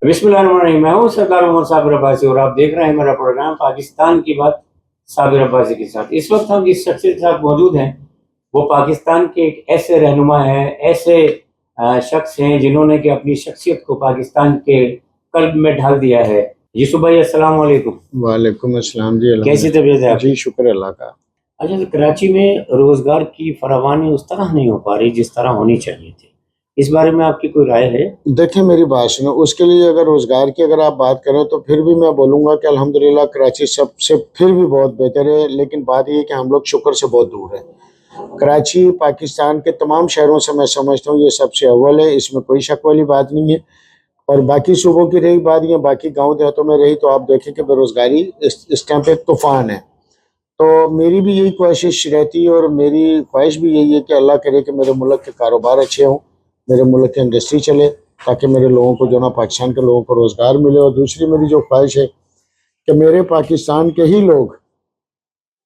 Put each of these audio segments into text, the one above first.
बिस्मिल्लाहिर्रहमानिर्रहीम। मैं हूँ सरदार मोहम्मद साबिर अब्बासी और आप देख रहे हैं मेरा प्रोग्राम पाकिस्तान की बात साबिर अब्बासी के साथ। इस वक्त हम जिस शख्सियत के साथ मौजूद हैं वो पाकिस्तान के एक ऐसे रहनुमा हैं, ऐसे शख्स हैं जिन्होंने कि अपनी शख्सियत को पाकिस्तान के कल्ब में ढाल दिया है। यूसुफ भाई अस्सलाम वालेकुम। वालेकुम अस्सलाम जी। कैसी तबीयत है आपकी? जी शुक्र अल्लाह का। अच्छा, तो कराची में रोजगार की फरावानी उस तरह नहीं हो पा रही जिस तरह होनी चाहिए थी, इस बारे में आपकी कोई राय है? देखिए मेरी बात सुनो, उसके लिए अगर रोज़गार की अगर आप बात करें तो फिर भी मैं बोलूँगा कि अल्हम्दुलिल्लाह कराची सबसे फिर भी बहुत बेहतर है, लेकिन बात ये है कि हम लोग शुक्र से बहुत दूर हैं। कराची पाकिस्तान के तमाम शहरों से मैं समझता हूँ ये सबसे अव्वल है, इसमें कोई शक वाली बात नहीं है। और बाकी सूबों की रही बात या बाकी गाँव देहातों में रही तो आप देखें कि बेरोज़गारी इस टाइम पे एक तूफ़ान है। तो मेरी भी यही कोशिश रहती है और मेरी ख्वाहिश भी यही है कि अल्लाह करे कि मेरे मुल्क के कारोबार अच्छे हों, मेरे मुल्क की इंडस्ट्री चले, ताकि मेरे लोगों को जो ना पाकिस्तान के लोगों को रोज़गार मिले। और दूसरी मेरी जो ख्वाहिश है कि मेरे पाकिस्तान के ही लोग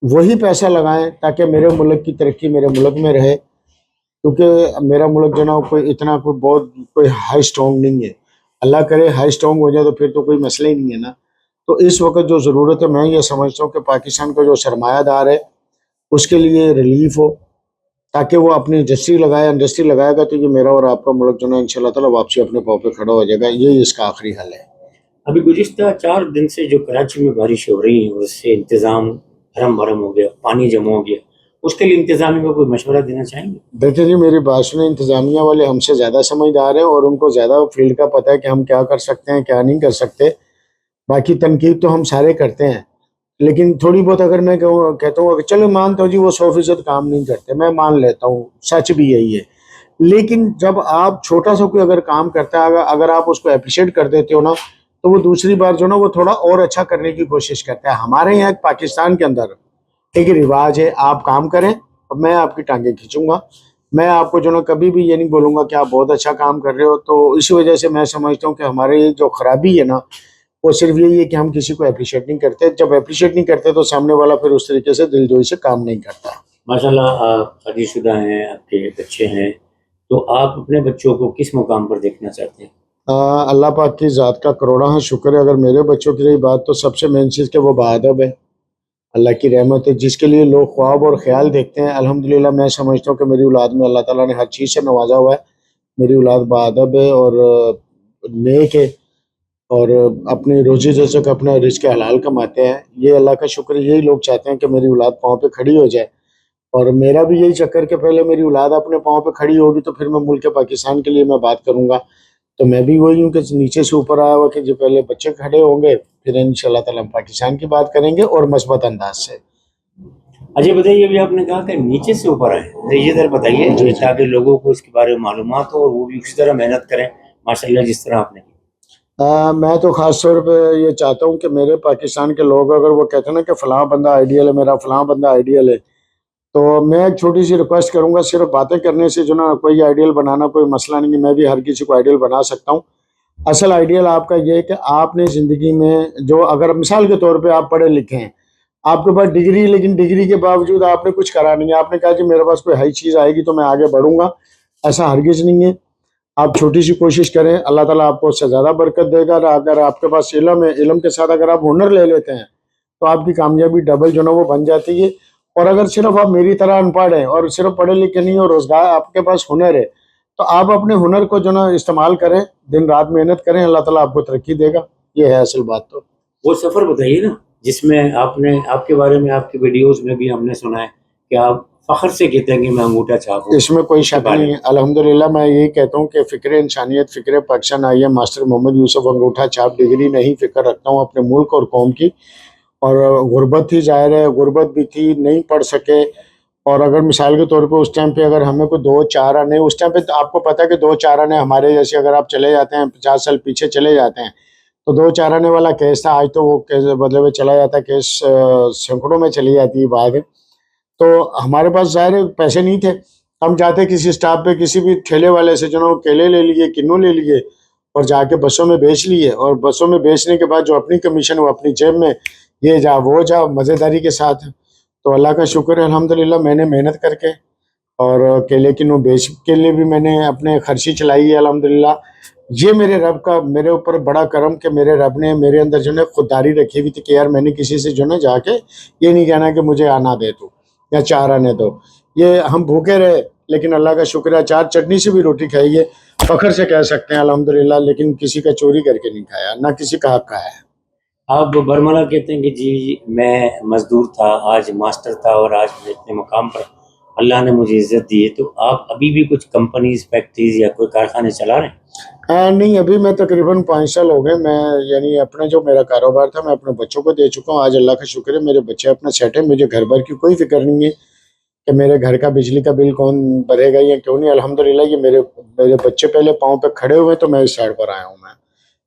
वही पैसा लगाएं ताकि मेरे मुल्क की तरक्की मेरे मुल्क में रहे, क्योंकि मेरा मुल्क जो ना कोई इतना कोई बहुत कोई हाई स्ट्रॉन्ग नहीं है। अल्लाह करे हाई स्ट्रॉन्ग हो जाए तो फिर तो कोई मसला ही नहीं है ना। तो इस वक्त जो ज़रूरत है मैं ये समझता हूँ कि पाकिस्तान का जो सरमायादार है उसके लिए रिलीफ हो, ताकि वो अपनी इंडस्ट्री लगाएगा तो ये मेरा और आपका मुल्क जो है इंशाल्लाह ताला वापसी अपने पाँव पे खड़ा हो जाएगा। यही इसका आखिरी हल है। अभी गुज़िश्ता 4 दिन से जो कराची में बारिश हो रही है उससे इंतज़ाम हरम-भरम हो गया, पानी जमा हो गया, उसके लिए इंतज़ामिया को कोई मशवरा देना चाहेंगे? देखिए जी मेरी बात सुने, इंतज़ामिया वाले हमसे ज़्यादा समझदार हैं और उनको ज़्यादा फील्ड का पता है कि हम क्या कर सकते हैं क्या नहीं कर सकते। बाकी तनकीद तो हम सारे करते हैं, लेकिन थोड़ी बहुत अगर मैं कहता हूँ चलो मानता हूँ जी वो 100% काम नहीं करते, मैं मान लेता हूँ, सच भी यही है। लेकिन जब आप छोटा सा कोई अगर काम करता है अगर आप उसको अप्रिशिएट कर देते हो ना तो वो दूसरी बार जो ना वो थोड़ा और अच्छा करने की कोशिश करता है। हमारे यहाँ पाकिस्तान के अंदर एक रिवाज है, आप काम करें और मैं आपकी टांगें खींचूंगा। मैं आपको जो ना कभी भी ये नहीं बोलूँगा कि आप बहुत अच्छा काम कर रहे हो। तो इसी वजह से मैं समझता हूँ कि हमारी जो खराबी है ना वो सिर्फ यही है कि हम किसी को अप्रिशिएट नहीं करते। जब अप्रिशिएट नहीं करते तो सामने वाला फिर उस तरीके से दिलजोई से काम नहीं करता। माशाल्लाह आप शादीशुदा हैं, आपके बच्चे हैं, तो आप अपने बच्चों को किस मुकाम पर देखना चाहते हैं? अल्लाह पाक की ज़ात का करोड़ा है शुक्र है। अगर मेरे बच्चों की रही बात तो सबसे मेन चीज़ कि वो बाअदब है, अल्लाह की रहमत है। जिसके लिए लोग ख्वाब और ख्याल देखते हैं, अल्हम्दुलिल्लाह मैं समझता हूँ कि मेरी औलाद में अल्लाह ताला ने हर चीज़ से नवाजा हुआ है। मेरी औलाद बाअदब है और नेक है और अपनी रोज़ी रिज़्क़ अपना रिज़्क़ हलाल कमाते हैं। ये अल्लाह का शुक्र है, यही लोग चाहते हैं कि मेरी औलाद पाँव पे खड़ी हो जाए। और मेरा भी यही चक्कर कि पहले मेरी औलाद अपने पाँव पे खड़ी होगी तो फिर मैं मुल्क पाकिस्तान के लिए मैं बात करूँगा। तो मैं भी वही हूँ कि नीचे से ऊपर आया हुआ कि जो पहले बच्चे खड़े होंगे फिर इंशाल्लाह ताला हम पाकिस्तान की बात करेंगे और मस्बत अंदाज से। अच्छा बताइए, अभी आपने कहा कि नीचे से ऊपर आए, तो ये ज़रा बताइए जी जी। ताकि लोगों को इसके बारे में मालूमात हो और वो भी उसी तरह मेहनत करें माशाल्लाह जिस तरह आपने की। मैं तो ख़ास तौर पे ये चाहता हूँ कि मेरे पाकिस्तान के लोग अगर वो कहते हैं ना कि फ़लाँ बंदा आइडियल है, मेरा फ़लाँ बंदा आइडियल है, तो मैं एक छोटी सी रिक्वेस्ट करूँगा, सिर्फ बातें करने से जो ना कोई आइडियल बनाना कोई मसला नहीं है। मैं भी हर किसी को आइडियल बना सकता हूँ। असल आइडियल आपका ये है कि आपने ज़िंदगी में जो अगर मिसाल के तौर पे आप पढ़े लिखे हैं, आपके पास डिग्री, लेकिन डिग्री के बावजूद आपने कुछ करा नहीं है, आपने कहा कि मेरे पास कोई हाई चीज़ आएगी तो मैं आगे बढ़ूँगा, ऐसा हरगिज़ नहीं है। आप छोटी सी कोशिश करें, अल्लाह ताला आपको उससे ज़्यादा बरकत देगा। और अगर आपके पास इल्म है, इल्म के साथ अगर आप हुनर ले लेते हैं तो आपकी कामयाबी डबल जो ना वो बन जाती है। और अगर सिर्फ आप मेरी तरह अनपढ़ हैं और सिर्फ पढ़े लिखे नहीं हो, रोज़गार आपके पास हुनर है, तो आप अपने हुनर को जो ना इस्तेमाल करें, दिन रात मेहनत करें, अल्लाह ताला आपको तरक्की देगा। ये है असल बात। तो वो सफ़र बताइए ना जिसमें आपने आपके बारे में आपकी वीडियोस में भी हमने सुना है कि आप फ़ख्र से कहते हैं कि मैं अंगूठा छाप हूँ। इसमें कोई उसके शक बारे नहीं में है। अल्हम्दुलिल्लाह मैं यही कहता हूँ कि फ़िक्र इंसानियत, फ़िक्र पाकिस्तान आई है मास्टर मोहम्मद यूसुफ अंगूठा छाप डिग्री नहीं, फ़िक्र रखता हूँ अपने मुल्क और कौम की। और गुर्बत थी, ज़ाहिर है गुर्बत भी थी, नहीं पढ़ सके। और अगर मिसाल के तौर पे उस टाइम पे अगर हमें कोई 2-4 आने, उस टाइम पे तो आपको पता है कि 2-4 आने हमारे जैसे अगर आप चले जाते हैं 50 साल पीछे चले जाते हैं तो 2-4 आने वाला केस था। आज तो वो केस बदले में चला जाता है, केस सैकड़ों में चली जाती है बात। तो हमारे पास ज़ाहिर है पैसे नहीं थे, हम जाते किसी स्टॉप पे किसी भी ठेले वाले से जो ना वो केले ले लिए, किन्नू ले लिए और जाके बसों में बेच लिए। और बसों में बेचने के बाद जो अपनी कमीशन वो अपनी जेब में, ये जा वो जा, मज़ेदारी के साथ। तो अल्लाह का शुक्र है अल्हम्दुलिल्लाह मैंने मेहनत करके और केले किन्नू बेच के लिए भी मैंने अपने खर्ची चलाई है अल्हम्दुलिल्लाह। یہ میرے رب کا میرے اوپر بڑا کرم کہ میرے رب نے میرے اندر جو ہے خودداری رکھی ہوئی تھی کہ یار میں نے کسی سے جو ہے جا کے یہ نہیں کہنا کہ مجھے آنا دے تو یا چار آنے دو. یہ ہم بھوکے رہے لیکن اللہ کا شکر ہے چار چٹنی سے بھی روٹی کھائیے, فخر سے کہہ سکتے ہیں الحمدللہ, لیکن کسی کا چوری کر کے نہیں کھایا, نہ کسی کا حق کھایا ہے. آپ برملا کہتے ہیں کہ جی میں مزدور تھا, آج ماسٹر تھا, اور آج میں اتنے مقام پر اللہ نے مجھے عزت دی ہے, تو آپ ابھی بھی کچھ کمپنیز, فیکٹریز یا کوئی کارخانے چلا رہے ہیں؟ نہیں, ابھی میں تقریباً 5 سال ہو گئے. میں یعنی اپنا جو میرا کاروبار تھا میں اپنے بچوں کو دے چکا ہوں. آج اللہ کا شکر ہے میرے بچے اپنا سیٹ ہیں, مجھے گھر بھر کی کوئی فکر نہیں ہے کہ میرے گھر کا بجلی کا بل کون بھرے گا یا کیوں نہیں. الحمدللہ یہ میرے بچے پہلے پاؤں پہ کھڑے ہوئے تو میں اس سائڈ پر آیا ہوں.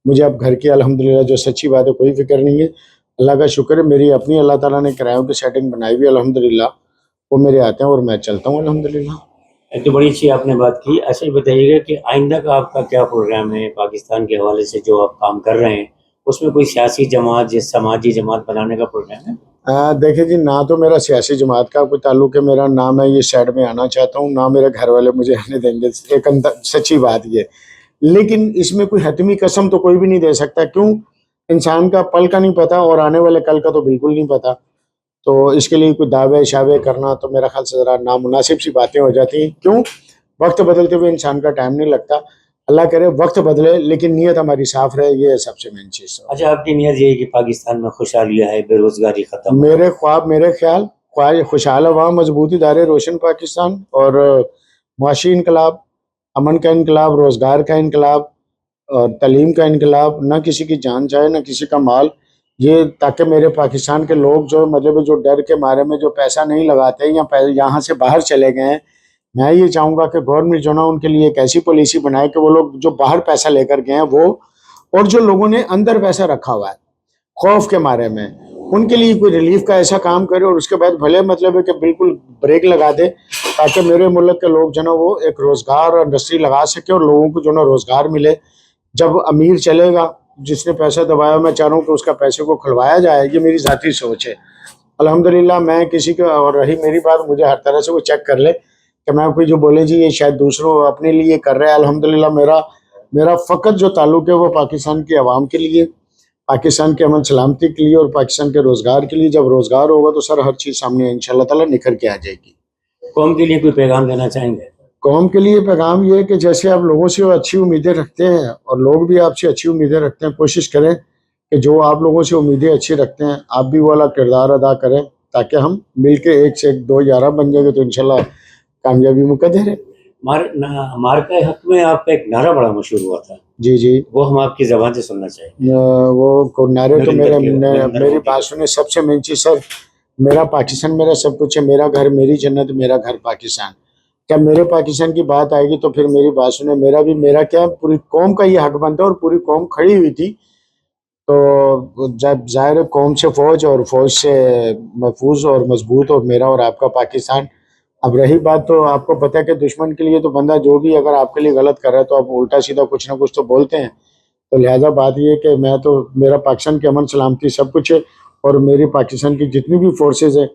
مجھے اب گھر کی الحمدللہ جو سچی بات ہے کوئی فکر نہیں ہے. اللہ کا شکر ہے میری اپنی اللہ تعالیٰ نے کرایوں کی سیٹنگ بنائی ہوئی الحمدللہ, وہ میرے آتے ہیں اور میں چلتا ہوں الحمدللہ. ایک تو بڑی اچھی آپ نے بات کی. اچھا یہ بتائیے گا کہ آئندہ کا آپ کا کیا پروگرام ہے پاکستان کے حوالے سے, جو آپ کام کر رہے ہیں اس میں کوئی سیاسی جماعت یا سماجی جماعت بنانے کا پروگرام ہے؟ دیکھیں جی, نہ تو میرا سیاسی جماعت کا کوئی تعلق ہے, میرا نہ میں یہ سائڈ میں آنا چاہتا ہوں, نہ میرے گھر والے مجھے آنے دیں گے, ایک سچی بات یہ. لیکن اس میں کوئی حتمی قسم تو کوئی بھی نہیں دے سکتا, کیوں, انسان کا پل کا نہیں پتا اور آنے والے کل کا تو بالکل نہیں پتا. تو اس کے لیے کوئی دعوے شعوے کرنا تو میرا خیال سے ذرا نامناسب سی باتیں ہو جاتی ہیں. کیوں, وقت بدلتے ہوئے انسان کا ٹائم نہیں لگتا. اللہ کرے وقت بدلے لیکن نیت ہماری صاف رہے, یہ سب سے مین چیز ہے. اچھا آپ کی نیت یہ ہے کہ پاکستان میں خوشحالی ہے, بے روزگاری ختم ہو؟ میرے خواب, میرے خیال خوشحال عوام, مضبوط ادارے, روشن پاکستان اور معاشی انقلاب, امن کا انقلاب, روزگار کا انقلاب اور تعلیم کا انقلاب, نہ کسی کی جان جائے نہ کسی کا مال. یہ تاکہ میرے پاکستان کے لوگ جو مطلب جو ڈر کے مارے میں جو پیسہ نہیں لگاتے یا یہاں سے باہر چلے گئے ہیں, میں یہ چاہوں گا کہ گورنمنٹ جو نا ان کے لیے ایک ایسی پالیسی بنائے کہ وہ لوگ جو باہر پیسہ لے کر گئے ہیں وہ, اور جو لوگوں نے اندر پیسہ رکھا ہوا ہے خوف کے مارے میں, ان کے لیے کوئی ریلیف کا ایسا کام کرے, اور اس کے بعد بھلے مطلب ہے کہ بالکل بریک لگا دے تاکہ میرے ملک کے لوگ جو نا وہ ایک روزگار اور انڈسٹری لگا سکے اور لوگوں کو جو نا روزگار ملے. جب امیر چلے گا, جس نے پیسہ دبایا, میں چاہ رہا ہوں کہ اس کا پیسے کو کھلوایا جائے. یہ میری ذاتی سوچ ہے. الحمدللہ میں کسی کو, اور رہی میری بات, مجھے ہر طرح سے وہ چیک کر لے کہ میں کوئی جو بولے جی یہ شاید دوسروں اپنے لیے کر رہا ہے. الحمدللہ میرا فقط جو تعلق ہے وہ پاکستان کے عوام کے لیے, پاکستان کے امن سلامتی کے لیے اور پاکستان کے روزگار کے لیے. جب روزگار ہوگا تو سر ہر چیز سامنے انشاءاللہ تعالیٰ نکھر کے آ جائے گی. قوم کے لیے کوئی پیغام دینا چاہیں گے؟ قوم کے لیے پیغام یہ ہے کہ جیسے آپ لوگوں سے اچھی امیدیں رکھتے ہیں اور لوگ بھی آپ سے اچھی امیدیں رکھتے ہیں, کوشش کریں کہ جو آپ لوگوں سے امیدیں اچھی رکھتے ہیں آپ بھی وہ والا کردار ادا کریں, تاکہ ہم مل کے ایک سے ایک 2 11 بن جائیں گے تو انشاءاللہ کامیابی مقدر ہے. مارکہ حق میں آپ کا ایک نعرہ بڑا مشہور ہوا تھا, جی جی, وہ ہم آپ کی زبان سے سننا چاہیں گے. وہ نعرے تو میری بات سنیں, سب سے مین چیز سر, میرا پاکستان میرا سب کچھ ہے, میرا گھر میری جنت, میرا گھر پاکستان. کیا میرے پاکستان کی بات آئے گی تو پھر میری بات سنیں, میرا کیا پوری قوم کا یہ حق بنتا ہے, اور پوری قوم کھڑی ہوئی تھی. تو جب ظاہر قوم سے فوج اور فوج سے محفوظ اور مضبوط, اور میرا اور آپ کا پاکستان. اب رہی بات تو آپ کو پتہ ہے کہ دشمن کے لیے تو بندہ جو بھی اگر آپ کے لیے غلط کر رہا ہے تو آپ الٹا سیدھا کچھ نہ کچھ تو بولتے ہیں. تو لہذا بات یہ ہے کہ میں تو, میرا پاکستان کی امن سلامتی سب کچھ ہے, اور میری پاکستان کی جتنی بھی فورسز ہیں,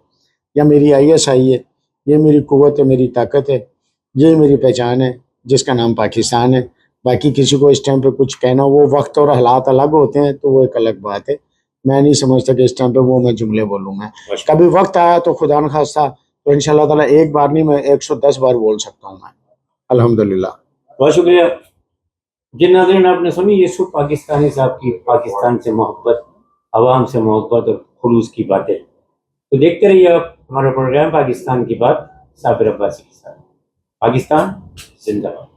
یا میری ISI ہے, یہ میری قوت ہے, میری طاقت ہے, یہ میری پہچان ہے جس کا نام پاکستان ہے. باقی کسی کو اس ٹائم پہ کچھ کہنا, وہ وقت اور حالات الگ ہوتے ہیں تو وہ ایک الگ بات ہے. میں نہیں سمجھتا کہ اس ٹائم پہ وہ میں جملے بولوں. میں کبھی وقت آیا تو خدا نخواستہ تو انشاءاللہ تعالیٰ ایک بار نہیں, میں 110 بار بول سکتا ہوں میں الحمدللہ. بہت شکریہ. جن ناظرین آپ نے سنی یوسف پاکستانی صاحب کی پاکستان سے محبت, عوام سے محبت اور خلوص کی باتیں. تو دیکھتے رہیے آپ ہمارا پروگرام پاکستان کی بات صابر عباسی کے ساتھ. پاکستان زندہ باد.